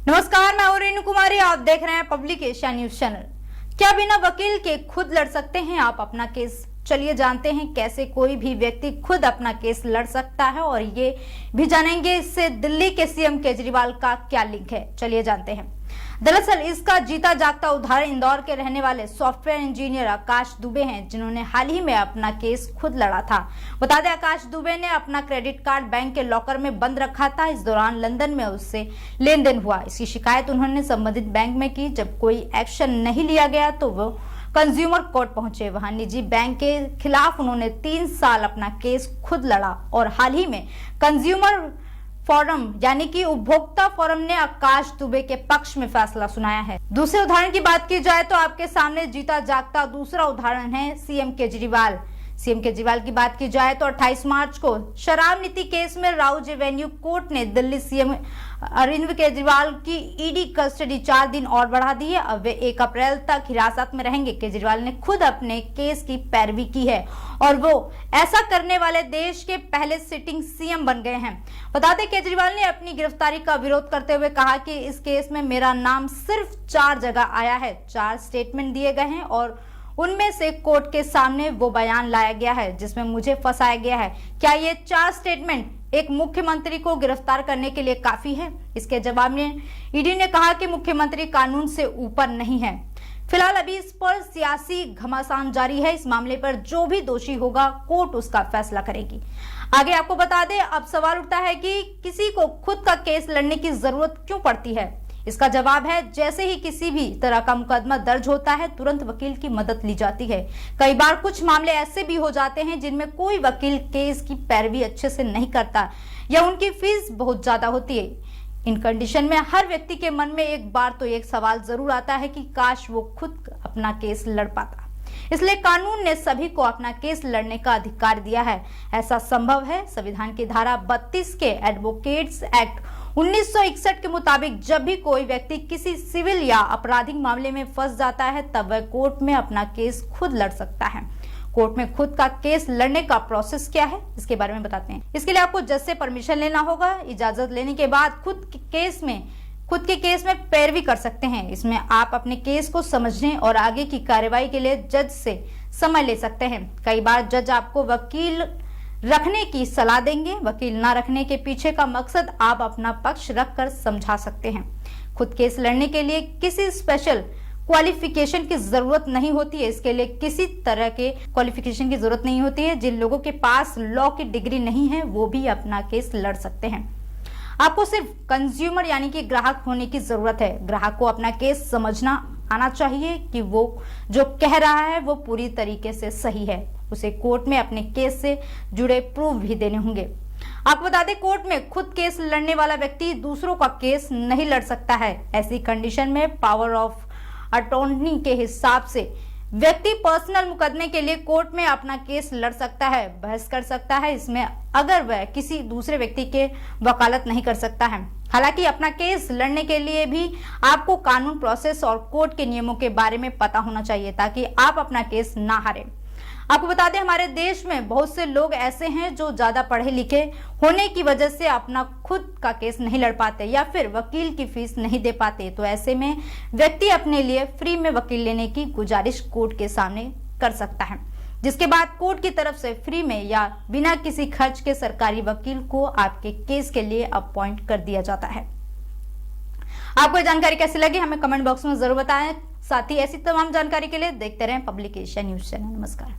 नमस्कार, मैं हूं रेणु कुमारी। आप देख रहे हैं पब्लिक एशिया न्यूज चैनल। क्या बिना वकील के खुद लड़ सकते हैं आप अपना केस? चलिए जानते हैं कैसे कोई भी व्यक्ति खुद अपना केस लड़ सकता है, और ये भी जानेंगे इससे दिल्ली के सीएम केजरीवाल का क्या लिंक है। चलिए जानते हैं। दरअसल इसका जीता जागता उदाहरण इंदौर के रहने वाले सॉफ्टवेयर इंजीनियर आकाश दुबे हैं, जिन्होंने हाल ही में अपना केस खुद लड़ा था। बता दें, आकाश दुबे ने अपना क्रेडिट कार्ड बैंक के लॉकर में बंद रखा था। इस दौरान लंदन में उससे लेन देन हुआ। इसकी शिकायत उन्होंने संबंधित बैंक में की। जब कोई एक्शन नहीं लिया गया तो वो कंज्यूमर कोर्ट पहुंचे। वहां निजी बैंक के खिलाफ उन्होंने 3 साल अपना केस खुद लड़ा, और हाल ही में कंज्यूमर फोरम यानी कि उपभोक्ता फोरम ने आकाश दुबे के पक्ष में फैसला सुनाया है। दूसरे उदाहरण की बात की जाए तो आपके सामने जीता जागता दूसरा उदाहरण है सीएम केजरीवाल। सीएम केजरीवाल की बात की जाए तो 28 मार्च को शराब नीति केस में राउज एवेन्यू कोर्ट ने दिल्ली सीएम अरविंद केजरीवाल की ईडी कस्टडी 4 दिन और बढ़ा दी है। अब वे 1 अप्रैल तक हिरासत में रहेंगे। केजरीवाल ने खुद अपने केस की पैरवी की है, और वो ऐसा करने वाले देश के पहले सिटिंग सीएम बन गए हैं। बता दें, केजरीवाल ने अपनी गिरफ्तारी का विरोध करते हुए कहा कि इस केस में मेरा नाम सिर्फ 4 जगह आया है। 4 स्टेटमेंट दिए गए हैं, और उनमें से कोर्ट के सामने वो बयान लाया गया है जिसमें मुझे फंसाया गया है। क्या ये 4 स्टेटमेंट एक मुख्यमंत्री को गिरफ्तार करने के लिए काफी है? इसके जवाब में ईडी ने कहा कि मुख्यमंत्री कानून से ऊपर नहीं है। फिलहाल अभी इस पर सियासी घमासान जारी है। इस मामले पर जो भी दोषी होगा कोर्ट उसका फैसला करेगी। आगे आपको बता दें, अब सवाल उठता है कि किसी को खुद का केस लड़ने की जरूरत क्यों पड़ती है। इसका जवाब है, जैसे ही किसी भी तरह का मुकदमा दर्ज होता है तुरंत वकील की मदद ली जाती है। कई बार कुछ मामले ऐसे भी हो जाते हैं जिनमें कोई वकील केस की पैरवी अच्छे से नहीं करता, या उनकी फीस बहुत ज्यादा होती है। इन कंडीशन में हर व्यक्ति के मन में एक बार तो एक सवाल जरूर आता है कि काश वो खुद अपना केस लड़ पाता। इसलिए कानून ने सभी को अपना केस लड़ने का अधिकार दिया है। ऐसा संभव है। संविधान की धारा 32 के एडवोकेट्स एक्ट 1961 के मुताबिक जब भी कोई व्यक्ति किसी सिविल या आपराधिक मामले में फंस जाता है तब वह कोर्ट में अपना केस खुद लड़ सकता है। कोर्ट में खुद का केस लड़ने का प्रोसेस क्या है, इसके बारे में बताते हैं। इसके लिए आपको जज से परमिशन लेना होगा। इजाजत लेने के बाद खुद के केस में पैरवी कर सकते हैं। इसमें आप अपने केस को समझने और आगे की कार्रवाई के लिए जज से समय ले सकते हैं। कई बार जज आपको वकील रखने की सलाह देंगे। वकील ना रखने के पीछे का मकसद आप अपना पक्ष रखकर समझा सकते हैं। खुद केस लड़ने के लिए किसी स्पेशल क्वालिफिकेशन की जरूरत नहीं होती है। इसके लिए किसी तरह के क्वालिफिकेशन की जरूरत नहीं होती है। जिन लोगों के पास लॉ की डिग्री नहीं है वो भी अपना केस लड़ सकते हैं। आपको सिर्फ कंज्यूमर यानी कि ग्राहक होने की जरूरत है। ग्राहक को अपना केस समझना आना चाहिए कि वो जो कह रहा है वो पूरी तरीके से सही है। उसे कोर्ट में अपने केस से जुड़े प्रूफ भी देने होंगे। आपको बता दें, कोर्ट में खुद केस लड़ने वाला व्यक्ति दूसरों का केस नहीं लड़ सकता है। ऐसी कंडीशन में पावर ऑफ अटॉर्नी के हिसाब से व्यक्ति पर्सनल मुकदमे के लिए कोर्ट में अपना केस लड़ सकता है, बहस कर सकता है इसमें, अगर वह किसी दूसरे व्यक्ति के वकालत नहीं कर सकता है। हालांकि अपना केस लड़ने के लिए भी आपको कानून, प्रोसेस और कोर्ट के नियमों के बारे में पता होना चाहिए ताकि आप अपना केस ना हारें। आपको बता दें, हमारे देश में बहुत से लोग ऐसे हैं जो ज्यादा पढ़े लिखे होने की वजह से अपना खुद का केस नहीं लड़ पाते या फिर वकील की फीस नहीं दे पाते। तो ऐसे में व्यक्ति अपने लिए फ्री में वकील लेने की गुजारिश कोर्ट के सामने कर सकता है, जिसके बाद कोर्ट की तरफ से फ्री में या बिना किसी खर्च के सरकारी वकील को आपके केस के लिए अपॉइंट कर दिया जाता है। आपको जानकारी कैसी लगी हमें कमेंट बॉक्स में जरूर बताएं। साथ ही ऐसी तमाम जानकारी के लिए देखते रहें पब्लिक एशिया न्यूज चैनल। नमस्कार।